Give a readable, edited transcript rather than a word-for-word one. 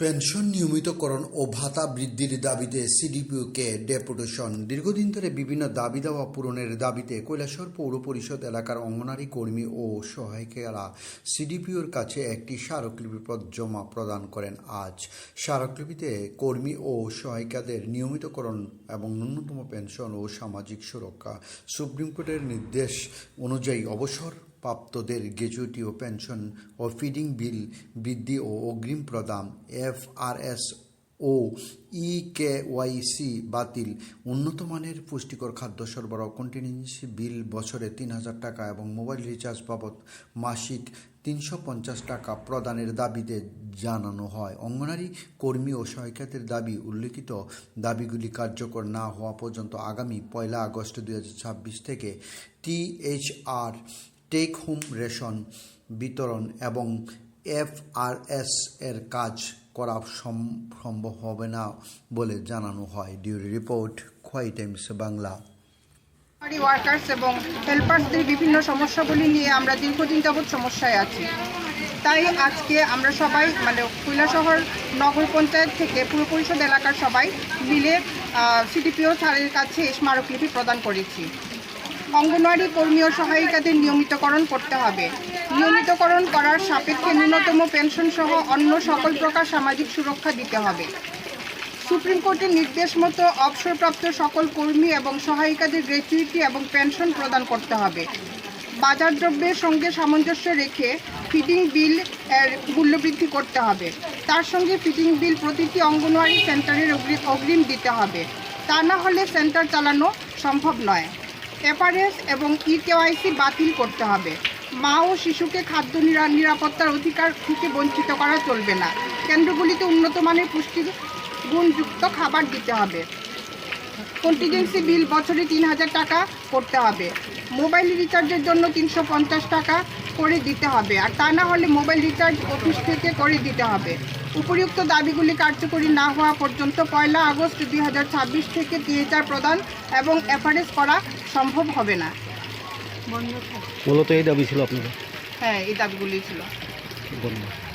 Pension নিয়মিতকরণ ও ভাতা বৃদ্ধির দাবিতে সিডিপিওকে ডেপুটেশন। দীর্ঘদিন ধরে বিভিন্ন দাবি দাওয়া পূরণের দাবিতে কৈলাসহর পৌর পরিষদ এলাকার অঙ্গনারী কর্মী ও সহায়িকারা সিডিপিওর কাছে একটি স্মারকলিপি জমা প্রদান করেন। আজ স্মারকলিপিতে কর্মী ও সহায়িকাদের নিয়মিতকরণ এবং ন্যূনতম পেনশন ও সামাজিক সুরক্ষা, সুপ্রিম কোর্টের নির্দেশ অনুযায়ী অবসর প্রাপ্তদের গ্র্যাচুইটি ও পেনশন ও ফিডিং বিল বৃদ্ধি ও অগ্রিম প্রদান, এফআরএস ও ইকেওয়াইসি বাতিল, উন্নত মানের পুষ্টিকর খাদ্য সরবরাহ, কন্টিনজেন্সি বিল বছরে ৩,০০০ টাকা এবং মোবাইল রিচার্জ বাবদ মাসিক ৩৫০ টাকা প্রদানের দাবিতে জানানো হয়। অঙ্গনারী কর্মী ও সহায়িকাদের দাবি উল্লিখিত দাবিগুলি কার্যকর না হওয়া পর্যন্ত আগামী ১ আগস্ট ২০২৬ থেকে টিএইচআর টেক হোম রেশন বিতরণ এবং এফআরএস এর কাজ করা সম্ভব হবে না বলে জানানো হয়। ডিউরি report, Khowai Times Bangla. Workers এবং হেল্পারসদের বিভিন্ন সমস্যাগুলি নিয়ে আমরা দীর্ঘদিন যাবৎ সমস্যায় আছি। তাই আজকে আমরা সবাই কৈলাসহর নগর পঞ্চায়েত থেকে পুর পরিষদ এলাকার সবাই মিলে সিডিপিও স্যারের কাছে স্মারকলিপি প্রদান করেছি। অঙ্গনওয়াড়ি কর্মী ও সহায়িকাদের নিয়মিতকরণ করতে হবে। নিয়মিতকরণ করার সাপেক্ষে ন্যূনতম পেনশন সহ অন্য সকল প্রকার সামাজিক সুরক্ষা দিতে হবে। সুপ্রিম কোর্টের নির্দেশ মতো অবসরপ্রাপ্ত সকল কর্মী এবং সহায়িকাদের গ্র্যাচুইটি এবং পেনশন প্রদান করতে হবে। বাজার দ্রব্যের সঙ্গে সামঞ্জস্য রেখে ফিডিং বিল এর মূল্যবৃদ্ধি করতে হবে। তার সঙ্গে ফিডিং বিল প্রতিটি অঙ্গনওয়াড়ি সেন্টারের অগ্রিম দিতে হবে। তা না হলে সেন্টার চালানো সম্ভব নয়। এফআরএস এবং ইকেওয়াইসি বাতিল করতে হবে। মা ও শিশুকে খাদ্য নিরাপত্তার অধিকার থেকে বঞ্চিত করা চলবে না। কেন্দ্রগুলিতে উন্নত মানের পুষ্টিগুণযুক্ত খাবার দিতে হবে। কন্টিনজেন্সি বিল বছরে ৩,০০০ টাকা করতে হবে। মোবাইল রিচার্জের জন্য ৩৫০ টাকা করে দিতে হবে, আর তা না হলে মোবাইল রিচার্জ অফিস থেকে করে দিতে হবে। উপরিউক্ত দাবিগুলি কার্যকরী না হওয়া পর্যন্ত ১ আগস্ট ২০২৬ থেকে টিএইচআর প্রদান এবং এফআরএস করা সম্ভব হবে না। মূলত এই দাবি ছিল আপনাদের? হ্যাঁ, এই দাবিগুলি ছিল। ধন্যবাদ।